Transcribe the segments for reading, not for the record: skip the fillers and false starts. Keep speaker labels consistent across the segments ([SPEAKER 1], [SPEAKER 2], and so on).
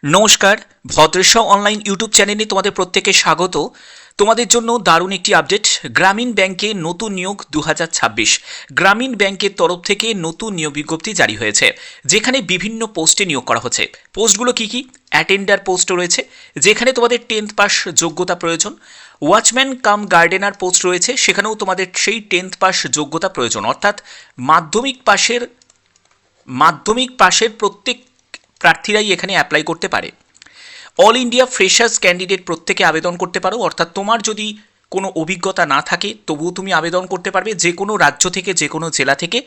[SPEAKER 1] নমস্কার, Bhadreswar online YouTube চ্যানেলে তোমাদের প্রত্যেককে স্বাগত। তোমাদের জন্য দারুণ একটি আপডেট। গ্রামীণ ব্যাংকে নতুন নিয়োগ 2026। গ্রামীণ ব্যাংকের তরফ থেকে নতুন নিয়োগ বিজ্ঞপ্তি জারি হয়েছে, যেখানে বিভিন্ন পোস্টে নিয়োগ করা হচ্ছে। পোস্টগুলো কি কি? অ্যাটেন্ডার পোস্ট রয়েছে, যেখানে তোমাদের 10th পাস যোগ্যতা প্রয়োজন। ওয়াচম্যান কাম গার্ডেনার পোস্ট রয়েছে, সেখানেও তোমাদের সেই 10th পাস যোগ্যতা প্রয়োজন, অর্থাৎ মাধ্যমিক পাশের প্রত্যেক প্রার্থীরাই এখানে অ্যাপ্লাই করতে পারে। অল ইন্ডিয়া ফ্রেশার্স ক্যান্ডিডেট প্রত্যেকে আবেদন করতে পারো, অর্থাৎ তোমার যদি কোনো অভিজ্ঞতা না থাকে তবুও তুমি আবেদন করতে পারবে, যে কোনো রাজ্য থেকে, যে কোনো জেলা থেকে।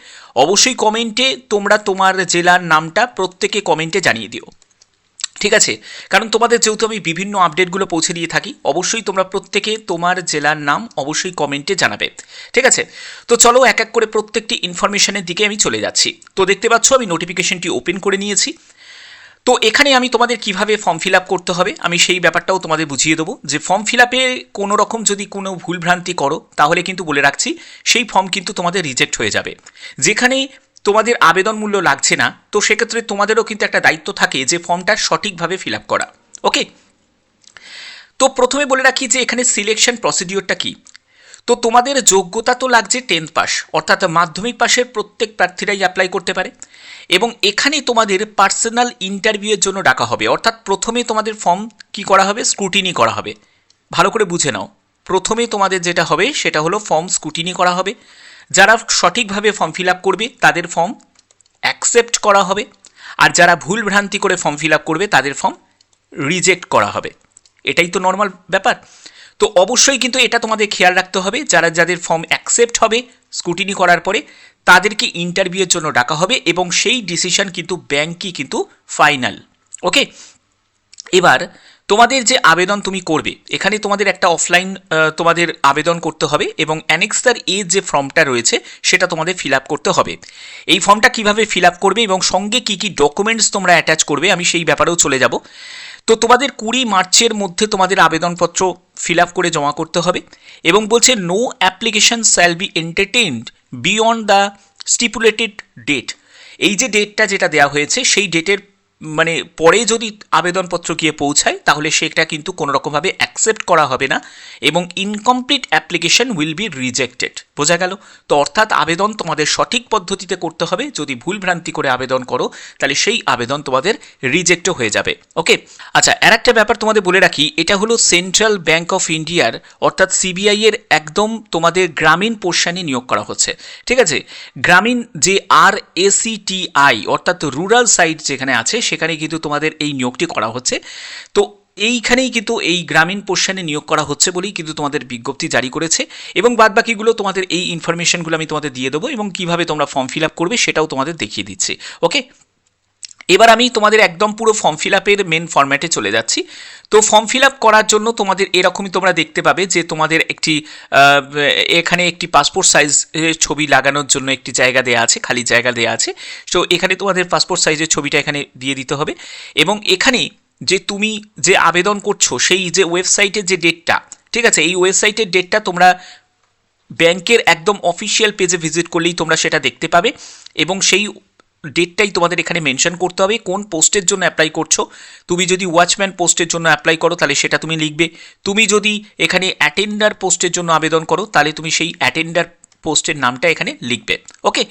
[SPEAKER 1] অবশ্যই কমেন্টে তোমরা তোমার জেলার নামটা প্রত্যেকে কমেন্টে জানিয়ে দিও, ঠিক আছে? কারণ তোমাদের যেহেতু আমি বিভিন্ন আপডেটগুলো পৌঁছে দিয়ে থাকি, অবশ্যই তোমরা প্রত্যেকে তোমার জেলার নাম অবশ্যই কমেন্টে জানাবে, ঠিক আছে? তো চলো এক এক করে প্রত্যেকটি ইনফরমেশনের দিকে আমি চলে যাচ্ছি। তো দেখতে পাচ্ছ আমি নোটিফিকেশনটি ওপেন করে নিয়েছি। তো এখানে আমি তোমাদের কিভাবে ফর্ম ফিল আপ করতে হবে আমি সেই ব্যাপারটাও তোমাদের বুঝিয়ে দেবো, যে ফর্ম ফিল আপে কোনো রকম যদি কোনো ভুলভ্রান্তি করো তাহলে কিন্তু বলে রাখছি সেই ফর্ম কিন্তু তোমাদের রিজেক্ট হয়ে যাবে। যেখানে তোমাদের আবেদন মূল্য লাগছে না, তো সেক্ষেত্রে তোমাদেরও কিন্তু একটা দায়িত্ব থাকে যে ফর্মটা সঠিকভাবে ফিল আপ করা। ওকে, তো প্রথমে বলে রাখি যে এখানে সিলেকশন প্রসিডিওরটা কী। তো তোমাদের যোগ্যতা তো লাগছে 10th পাস, অর্থাৎ মাধ্যমিক পাশের প্রত্যেক প্রার্থীরাই অ্যাপ্লাই করতে পারে। এবং এখানে তোমাদের পার্সোনাল ইন্টারভিউয়ের জন্য ডাকা হবে, অর্থাৎ প্রথমে তোমাদের ফর্ম কি করা হবে, স্ক্রুটিনি করা হবে। ভালো করে বুঝে নাও, প্রথমে তোমাদের যেটা হবে সেটা হলো ফর্ম স্ক্রুটিনি করা হবে। যারা সঠিকভাবে ফর্ম ফিল আপ করবে তাদের ফর্ম অ্যাকসেপ্ট করা হবে, আর যারা ভুল ভ্রান্তি করে ফর্ম ফিল আপ করবে তাদের ফর্ম রিজেক্ট করা হবে। এটাই তো নর্মাল ব্যাপার। তো অবশ্যই কিন্তু এটা তোমাদের খেয়াল রাখতে হবে, যাদের ফর্ম অ্যাকসেপ্ট হবে স্ক্রুটিনি করার পরে তাদেরকে ইন্টারভিউয়ের জন্য ডাকা হবে, এবং সেই ডিসিশন কিন্তু ব্যাংকই কিন্তু ফাইনাল। ওকে, এবার তোমাদের যে আবেদন তুমি করবে, এখানে তোমাদের একটা অফলাইন তোমাদের আবেদন করতে হবে, এবং অ্যানেক্সার এ যে ফর্মটা রয়েছে সেটা তোমাদের ফিল আপ করতে হবে। এই ফর্মটা কিভাবে ফিল আপ করবে এবং সঙ্গে কি কি ডকুমেন্টস তোমরা অ্যাটাচ করবে আমি সেই ব্যাপারেও চলে যাব। তো তোমাদের 20 মার্চের মধ্যে তোমাদের আবেদনপত্র ফিল আপ করে জমা করতে হবে, এবং বলছে no application shall be entertained beyond the stipulated date. এই যে ডেটটা যেটা দেওয়া হয়েছে সেই ডেটের মানে পরে যদি আবেদনপত্র গিয়ে পৌঁছায় তাহলে সেটা কিন্তু কোনো রকমভাবে অ্যাকসেপ্ট করা হবে না, এবং incomplete application will be rejected. বোঝা গেল? তো অর্থাৎ আবেদন তোমাদের সঠিক পদ্ধতিতে করতে হবে। যদি ভুল ভ্রান্তি করে আবেদন করো তাহলে সেই আবেদন তোমাদের রিজেক্টও হয়ে যাবে। ওকে, আচ্ছা, আর একটা ব্যাপার তোমাদের বলে রাখি, এটা হলো সেন্ট্রাল ব্যাংক অফ ইন্ডিয়ার অর্থাৎ সিবিআই এর একদম তোমাদের গ্রামীণ পোর্শনে নিয়োগ করা হচ্ছে, ঠিক আছে? গ্রামীণ যে RACTI অর্থাৎ রুরাল সাইট যেখানে আছে সেখানে কিন্তু তোমাদের এই নিয়োগটি করা হচ্ছে। তো এইখানেই কিন্তু এই গ্রামীণ পোর্শনে নিয়োগ করা হচ্ছে বলেই কিন্তু তোমাদের বিজ্ঞপ্তি জারি করেছে, এবং বাদবাকিগুলো তোমাদের এই ইনফরমেশনগুলো আমি তোমাদের দিয়ে দেবো, এবং কিভাবে তোমরা ফর্ম ফিল আপ করবে সেটাও তোমাদের দেখিয়ে দিচ্ছি। ওকে, এবার আমি তোমাদের একদম পুরো ফর্ম ফিল আপের মেন ফরম্যাটে চলে যাচ্ছি। তো ফর্ম ফিল আপ করার জন্য তোমাদের এরকমই তোমরা দেখতে পাবে যে তোমাদের একটি এখানে একটি পাসপোর্ট সাইজ ছবি লাগানোর জন্য একটি জায়গা দেওয়া আছে, খালি জায়গা দেওয়া আছে। তো এখানে তোমাদের পাসপোর্ট সাইজের ছবিটা এখানে দিয়ে দিতে হবে, এবং এখানে যে তুমি যে আবেদন করছো সেই যে ওয়েবসাইটের যে ডেটটা, ঠিক আছে, এই ওয়েবসাইটের ডেটটা তোমরা ব্যাংকের একদম অফিসিয়াল পেজে ভিজিট করলেই তোমরা সেটা দেখতে পাবে, এবং সেই ডেটটাই তোমাদের এখানে মেনশন করতে হবে কোন পোস্টের জন্য অ্যাপ্লাই করছো। তুমি যদি ওয়াচম্যান পোস্টের জন্য অ্যাপ্লাই করো তাহলে সেটা তুমি লিখবে। তুমি যদি এখানে অ্যাটেন্ডার পোস্টের জন্য আবেদন করো তাহলে তুমি সেই অ্যাটেন্ডার পোস্টের নামটা এখানে লিখবে। ওকে,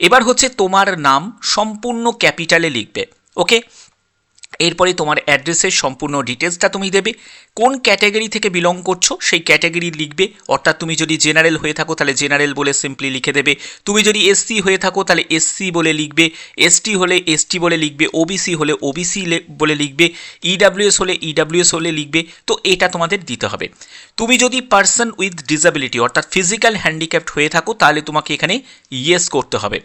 [SPEAKER 1] এবার হচ্ছে তোমার নাম সম্পূর্ণ ক্যাপিটালে লিখবে। ওকে, এরপরে তোমার অ্যাড্রেসের সম্পূর্ণ ডিটেলসটা তুমি দেবে, কোন ক্যাটাগরি থেকে বিলং করছো সেই ক্যাটাগরি লিখবে, অর্থাৎ তুমি যদি জেনারেল হয়ে থাকো তাহলে জেনারেল বলে সিম্পলি লিখে দেবে, তুমি যদি এসসি হয়ে থাকো তাহলে এসসি বলে লিখবে, এসটি হলে এসটি বলে লিখবে, ওবিসি হলে ওবিসি বলে লিখবে, ইডাব্লিউএস হলে ইডাব্লিউএস হলে লিখবে। তো এটা তোমাদের দিতে হবে। তুমি যদি পার্সন উইথ ডিসেবিলিটি অর্থাৎ ফিজিক্যাল হ্যান্ডিক্যাপ্ট হয়ে থাকো তাহলে তোমাকে এখানে ইয়েস করতে হবে।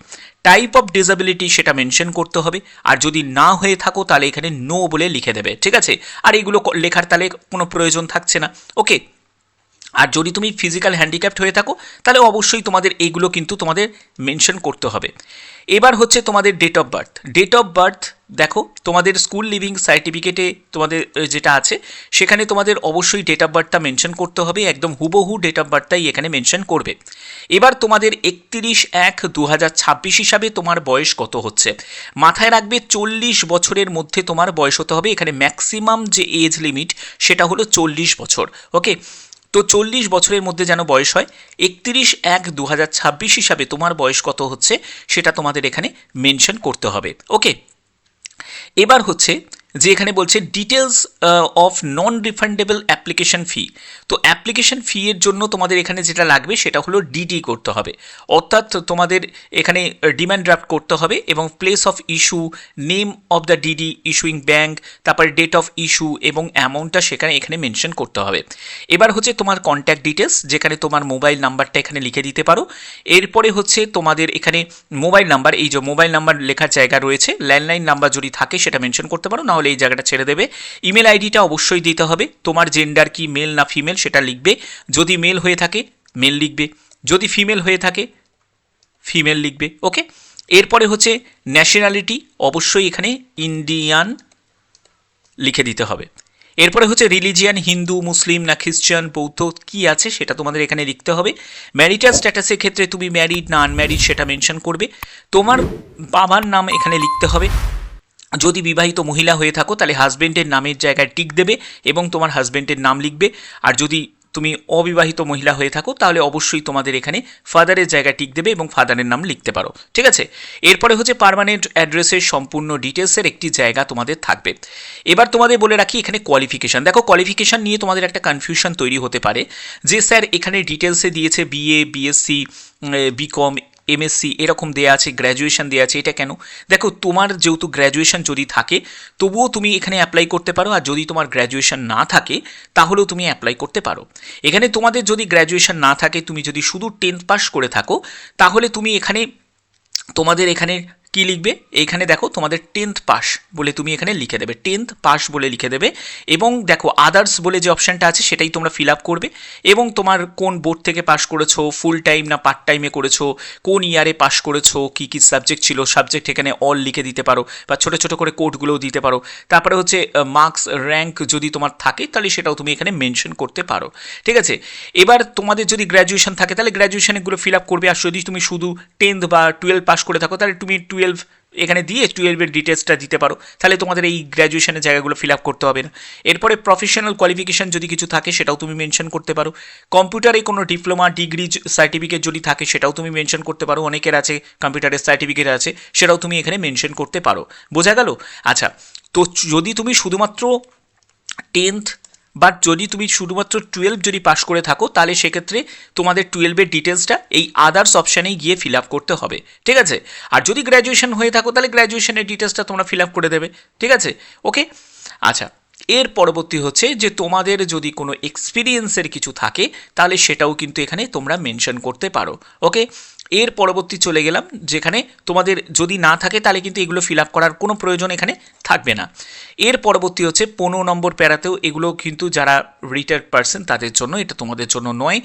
[SPEAKER 1] টাইপ অফ ডিসেবিলিটি সেটা মেনশন করতে হবে, আর যদি না হয়ে থাকো তাহলে এখানে নো বলে লিখে দেবে, ঠিক আছে? আর এগুলো লেখার তাহলে কোনো প্রয়োজন থাকছে না। ওকে, আর যদি তুমি ফিজিক্যাল হ্যান্ডিক্যাপ্ট হয়ে থাকো তাহলে অবশ্যই তোমাদের এইগুলো কিন্তু তোমাদের মেনশন করতে হবে। এবার হচ্ছে তোমাদের date of birth. Date of birth দেখো তোমাদের স্কুল লিভিং সার্টিফিকেটে তোমাদের যেটা আছে সেখানে তোমাদের অবশ্যই ডেট অফ বার্থটা মেনশন করতে হবে, একদম হুবহু ডেট অফ বার্থটাই এখানে মেনশন করবে। এবার তোমাদের 31/1/2026 হিসাবে তোমার বয়স কত হচ্ছে, মাথায় রাখবে 40 বছরের মধ্যে তোমার বয়স হতে হবে। এখানে ম্যাক্সিমাম যে এজ লিমিট সেটা হলো 40 বছর। ওকে, তো 40 বছরের মধ্যে যেন বয়স হয়। 31/1/2026 হিসাবে তোমার বয়স কত হচ্ছে সেটা তোমাদের এখানে মেনশন করতে হবে। ওকে, এবার হচ্ছে যে এখানে বলছে details of non refundable application fee. তো অ্যাপ্লিকেশন ফি এর জন্য তোমাদের এখানে যেটা লাগবে সেটা হলো ডিডি করতে হবে, অর্থাৎ তোমাদের এখানে ডিমান্ড ড্রাফট করতে হবে এবং place of issue, name of the DD issuing bank, তারপরে ডেট অফ ইস্যু এবং অ্যামাউন্টটা সেখানে এখানে মেনশন করতে হবে। এবার হচ্ছে তোমার কন্ট্যাক্ট ডিটেলস, যেখানে তোমার মোবাইল নাম্বারটা এখানে লিখে দিতে পারো। এরপরে হচ্ছে তোমাদের এখানে মোবাইল নাম্বার, এই যে মোবাইল নাম্বার লেখার জায়গা রয়েছে, ল্যান্ডলাইন নাম্বার যদি থাকে সেটা মেনশন করতে পারো, নাহলে এই জায়গাটা ছেড়ে দেবে। ইমেল আইডিটা অবশ্যই দিতে হবে, তোমার জেন্ডার কি মেল না ফিমেল সেটা লিখবে, যদি মেল হয়ে থাকে মেল লিখবে, যদি ফিমেল হয়ে থাকে ফিমেল লিখবে। ওকে, এরপরে হচ্ছে ন্যাশনালিটি, অবশ্যই এখানে ইন্ডিয়ান লিখে দিতে হবে। এরপরে হচ্ছে রিলিজিয়ান, হিন্দু, মুসলিম না খ্রিস্টান, বৌদ্ধ কি আছে সেটা তোমাদের এখানে লিখতে হবে। ম্যারিটাল স্ট্যাটাসের ক্ষেত্রে তুমি ম্যারিড না আনম্যারিড সেটা মেনশন করবে। তোমার বাবার নাম এখানে লিখতে হবে, যদি বিবাহিত মহিলা হয়ে থাকো তাহলে হাজব্যান্ডের নামের জায়গায় টিক দেবে এবং তোমার হাজব্যান্ডের নাম লিখবে, আর যদি তুমি অবিবাহিত মহিলা হয়ে থাকো তাহলে অবশ্যই তোমাদের এখানে ফাদারের জায়গায় টিক দেবে এবং ফাদারের নাম লিখতে পারো। ঠিক আছে, এরপরে হচ্ছে পার্মানেন্ট অ্যাড্রেসের সম্পূর্ণ ডিটেলসের একটি জায়গা তোমাদের থাকবে। এবার তোমাদের বলে রাখি এখানে কোয়ালিফিকেশান। দেখো কোয়ালিফিকেশান নিয়ে তোমাদের একটা কনফিউশন তৈরি হতে পারে যে স্যার এখানে ডিটেলসে দিয়েছে বিএ, বিএসসি, বিকম, এমএসসি এরকম দেওয়া আছে, গ্র্যাজুয়েশন দেওয়া আছে, এটা কেন? দেখো তোমার যেহেতু গ্র্যাজুয়েশন যদি থাকে তবুও তুমি এখানে অ্যাপ্লাই করতে পারো, আর যদি তোমার গ্র্যাজুয়েশন না থাকে তাহলেও তুমি অ্যাপ্লাই করতে পারো। এখানে তোমাদের যদি গ্র্যাজুয়েশন না থাকে, তুমি যদি শুধু 10th পাস করে থাকো তাহলে তুমি এখানে তোমাদের এখানে কি লিখবে, এইখানে দেখো তোমাদের 10th পাস বলে তুমি এখানে লিখে দেবে, 10th পাস বলে লিখে দেবে। এবং দেখো আদার্স বলে যে অপশানটা আছে সেটাই তোমরা ফিল আপ করবে, এবং তোমার কোন বোর্ড থেকে পাস করেছো, ফুল টাইম না পার্ট টাইমে করেছো, কোন ইয়ারে পাস করেছো, কী কী সাবজেক্ট ছিল, সাবজেক্ট এখানে অল লিখে দিতে পারো বা ছোটো ছোটো করে কোডগুলোও দিতে পারো। তারপরে হচ্ছে মার্কস র্যাঙ্ক যদি তোমার থাকে তাহলে সেটাও তুমি এখানে মেনশন করতে পারো। ঠিক আছে, এবার তোমাদের যদি গ্র্যাজুয়েশন থাকে তাহলে গ্র্যাজুয়েশনগুলো ফিল আপ করবে, আর যদি তুমি শুধু 10th বা 12 পাস করে থাকো তাহলে তুমি 12 এখানে দিয়ে 12-এর ডিটেলসটা দিতে পারো, তাহলে তোমাদের এই গ্র্যাজুয়েশনের জায়গাগুলো ফিল আপ করতে হবে না। এরপরে প্রফেশনাল কোয়ালিফিকেশান যদি কিছু থাকে সেটাও তুমি মেনশন করতে পারো। কম্পিউটারে কোনো ডিপ্লোমা, ডিগ্রি সার্টিফিকেট যদি থাকে সেটাও তুমি মেনশন করতে পারো, অনেকের আছে কম্পিউটারের সার্টিফিকেট আছে, সেটাও তুমি এখানে মেনশন করতে পারো। বোঝা গেল? আচ্ছা, তো যদি তুমি শুধুমাত্র 10th বাট যদি তুমি শুধুমাত্র 12 যদি পাস করে থাকো তাহলে সেক্ষেত্রে তোমাদের 12-এর ডিটেলসটা এই আদার্স অপশানেই গিয়ে ফিল আপ করতে হবে। ঠিক আছে, আর যদি গ্র্যাজুয়েশন হয়ে থাকো তাহলে গ্র্যাজুয়েশনের ডিটেলসটা তোমরা ফিল আপ করে দেবে। ঠিক আছে, ওকে। আচ্ছা, এর পরবর্তী হচ্ছে যে তোমাদের যদি কোনো এক্সপিরিয়েন্সের কিছু থাকে তাহলে সেটাও কিন্তু এখানে তোমরা মেনশন করতে পারো। ওকে, এর পরবর্তী চলে গেলাম, যেখানে তোমাদের যদি না থাকে তাহলে কিন্তু এগুলো ফিল আপ করার কোনো প্রয়োজন এখানে থাকবে না। এর পরবর্তী হচ্ছে 15 নম্বর প্যারাতেও এগুলো কিন্তু যারা রিটায়ার্ড পার্সন তাদের জন্য, এটা তোমাদের জন্য নয়।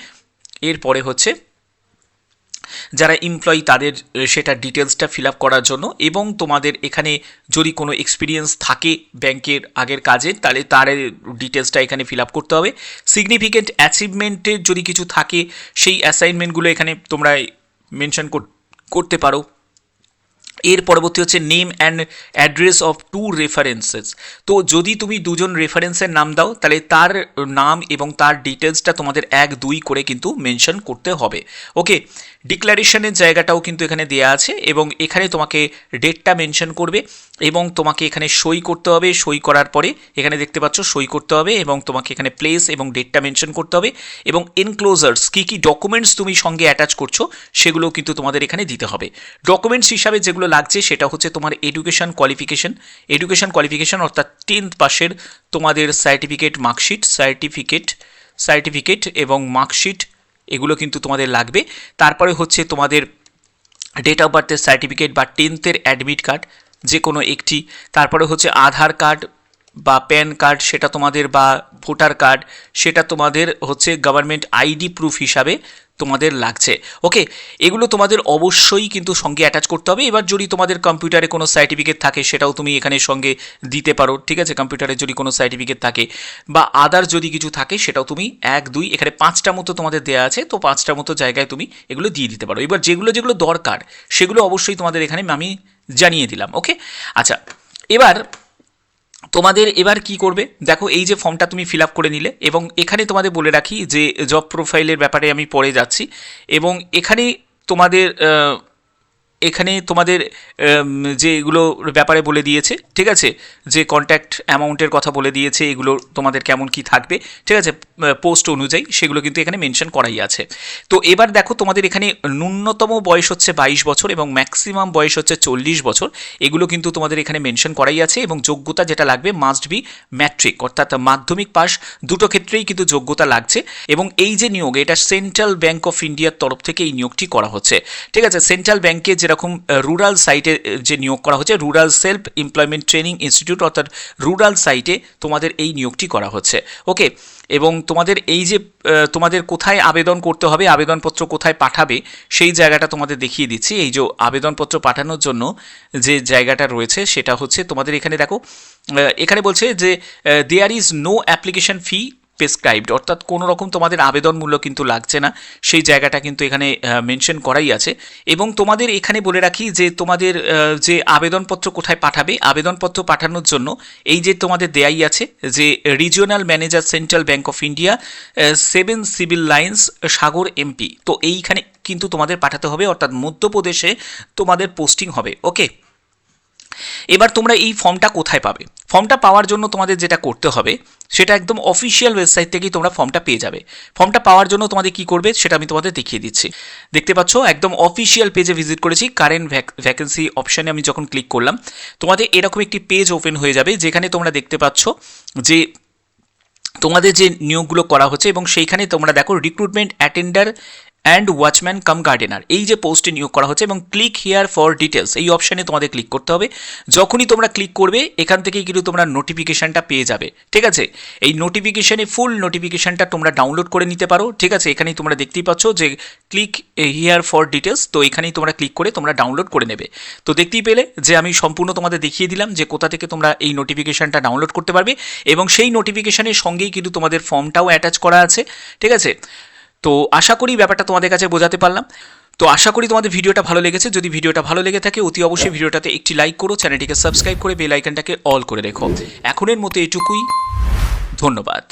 [SPEAKER 1] এরপরে হচ্ছে যারা এমপ্লয়ি তাদের সেটা ডিটেলসটা ফিল আপ করার জন্য, এবং তোমাদের এখানে যদি কোনো এক্সপিরিয়েন্স থাকে ব্যাংকের আগের কাজের তাহলে তার ডিটেলসটা এখানে ফিল আপ করতে হবে। সিগনিফিকেন্ট অ্যাচিভমেন্টের যদি কিছু থাকে সেই অ্যাসাইনমেন্টগুলো এখানে তোমরা মেনশন করতে পারো। এর পরবর্তী হচ্ছে name and address of 2 references. তো যদি তুমি দুজন রেফারেন্সের নাম দাও তাহলে তার নাম এবং তার ডিটেলসটা তোমাদের 1-2 করে কিন্তু মেনশন করতে হবে। ওকে, ডিক্লারেশনের জায়গাটাও কিন্তু এখানে দেওয়া আছে, এবং এখানে তোমাকে ডেটটা মেনশন করবে এবং তোমাকে এখানে সই করতে হবে। সই করার পরে এখানে দেখতে পাচ্ছ সই করতে হবে, এবং তোমাকে এখানে প্লেস এবং ডেটটা মেনশন করতে হবে, এবং এনক্লোজার্স কী কী ডকুমেন্টস তুমি সঙ্গে অ্যাটাচ করছো সেগুলো কিন্তু তোমাদের এখানে দিতে হবে। ডকুমেন্টস হিসাবে যেগুলো লাগছে সেটা হচ্ছে তোমার এডুকেশন কোয়ালিফিকেশন অর্থাৎ 10th পাসের তোমাদের সার্টিফিকেট এবং মার্কশিট এগুলো কিন্তু তোমাদের লাগবে। তারপরে হচ্ছে তোমাদের ডেট অফ বার্থের সার্টিফিকেট বা 10th-এর অ্যাডমিট কার্ড যে কোনো একটি, তারপরে হচ্ছে আধার কার্ড বা প্যান কার্ড সেটা তোমাদের, বা ভোটার কার্ড সেটা তোমাদের হচ্ছে গভর্নমেন্ট আইডি প্রুফ হিসাবে তোমাদের লাগছে। ওকে, এগুলো তোমাদের অবশ্যই কিন্তু সঙ্গে অ্যাটাচ করতে হবে। এবার যদি তোমাদের কম্পিউটারে কোনো সার্টিফিকেট থাকে সেটাও তুমি এখানে সঙ্গে দিতে পারো, ঠিক আছে? কম্পিউটারে যদি কোনো সার্টিফিকেট থাকে বা আদার যদি কিছু থাকে সেটাও তুমি 1 2 এখানে 5টা মতো তোমাদের দেওয়া আছে, তো 5টা মতো জায়গায় তুমি এগুলো দিয়ে দিতে পারো। এবার যেগুলো যেগুলো দরকার সেগুলো অবশ্যই তোমাদের এখানে আমি জানিয়ে দিলাম। ওকে, আচ্ছা, এবার তোমাদের এবার কি করবে দেখো, এই যে ফর্মটা তুমি ফিল আপ করে নিলে, এবং এখানে তোমাদের বলে রাখি যে জব প্রোফাইলের ব্যাপারে আমি পরে যাচ্ছি, এবং এখানে তোমাদের যেগুলো ব্যাপারে বলে দিয়েছে, ঠিক আছে, যে কন্ট্যাক্ট অ্যামাউন্টের কথা বলে দিয়েছে, এগুলো তোমাদের কেমন কি থাকবে, ঠিক আছে, পোস্ট অনুযায়ী সেগুলো কিন্তু এখানে মেনশন করাই আছে। তো এবার দেখো, তোমাদের এখানে ন্যূনতম বয়স হচ্ছে 22 বছর এবং ম্যাক্সিমাম বয়স হচ্ছে 40 বছর, এগুলো কিন্তু তোমাদের এখানে মেনশন করাই আছে। এবং যোগ্যতা যেটা লাগবে মাস্ট বি ম্যাট্রিক, অর্থাৎ মাধ্যমিক পাস, দুটো ক্ষেত্রেই কিন্তু যোগ্যতা লাগছে। এবং এই যে নিয়োগ, এটা সেন্ট্রাল ব্যাঙ্ক অফ ইন্ডিয়ার তরফ থেকে এই নিয়োগটি করা হচ্ছে, ঠিক আছে? সেন্ট্রাল ব্যাঙ্কে যেরকম রুরাল সাইটে যে নিয়োগ করা হচ্ছে, rural self employment training institute, অর্থাৎ রুরাল সাইটে তোমাদের এই নিয়োগটি করা হচ্ছে। ওকে, এবং তোমাদের এই যে তোমাদের কোথায় আবেদন করতে হবে, আবেদনপত্র কোথায় পাঠাবে, সেই জায়গাটা তোমাদের দেখিয়ে দিচ্ছি। এই যে আবেদনপত্র পাঠানোর জন্য যে জায়গাটা রয়েছে সেটা হচ্ছে তোমাদের এখানে দেখো, এখানে বলছে যে there is no application fee prescribed, অর্থাৎ কোনো রকম তোমাদের আবেদন মূল্য কিন্তু লাগছে না, সেই জায়গাটা কিন্তু এখানে মেনশন করাই আছে। এবং তোমাদের এখানে বলে রাখি যে তোমাদের যে আবেদনপত্র কোথায় পাঠাবে, আবেদনপত্র পাঠানোর জন্য এই যে তোমাদের দেয়াই আছে যে regional manager central bank of India 7 civil lines Sagar MP, তো এইখানে কিন্তু তোমাদের পাঠাতে হবে, অর্থাৎ মধ্যপ্রদেশে তোমাদের পোস্টিং হবে। ওকে, এবার তোমরা এই ফর্মটা কোথায় পাবে? ফর্মটা পাওয়ার জন্য তোমাদের যেটা করতে হবে সেটা একদম অফিসিয়াল ওয়েবসাইট থেকেই তোমরা ফর্মটা পেয়ে যাবে। ফর্মটা পাওয়ার জন্য তোমাদের কি করবে সেটা আমি তোমাদের দেখিয়ে দিচ্ছি। দেখতে পাচ্ছ একদম অফিসিয়াল পেজে ভিজিট করেছি, কারেন্ট ভ্যাকেন্সি অপশানে আমি যখন ক্লিক করলাম তোমাদের এরকম একটি পেজ ওপেন হয়ে যাবে, যেখানে তোমরা দেখতে পাচ্ছ যে তোমাদের যে নিয়োগগুলো করা হচ্ছে, এবং সেইখানে তোমরা দেখো recruitment attender and watchman cum gardener, এই যে পোস্টে নিয়োগ করা হচ্ছে, এবং ক্লিক হিয়ার ফর ডিটেলস এই অপশানে তোমাদের ক্লিক করতে হবে। যখনই তোমরা ক্লিক করবে এখান থেকেই কিন্তু তোমরা নোটিফিকেশানটা পেয়ে যাবে, ঠিক আছে? এই নোটিফিকেশানে ফুল নোটিফিকেশানটা তোমরা ডাউনলোড করে নিতে পারো, ঠিক আছে? এখানেই তোমরা দেখতেই পাচ্ছ যে ক্লিক হিয়ার ফর ডিটেলস, তো এখানেই তোমরা ক্লিক করে তোমরা ডাউনলোড করে নেবে। তো দেখতেই পেলে যে আমি সম্পূর্ণ তোমাদের দেখিয়ে দিলাম যে কোথা থেকে তোমরা এই নোটিফিকেশানটা ডাউনলোড করতে পারবে, এবং সেই নোটিফিকেশানের সঙ্গেই কিন্তু তোমাদের ফর্মটাও অ্যাটাচ করা আছে, ঠিক আছে? তো আশা করি ব্যাপারটা তোমাদের কাছে বোঝাতে পারলাম। তো আশা করি তোমাদের ভিডিওটা ভালো লেগেছে। যদি ভিডিওটা ভালো লেগে থাকে অতি অবশ্যই ভিডিওটাতে একটি লাইক করো, চ্যানেলটিকে সাবস্ক্রাইব করে বেল আইকনটাকে অল করে রেখো। এখনের মতো এটুকুই, ধন্যবাদ।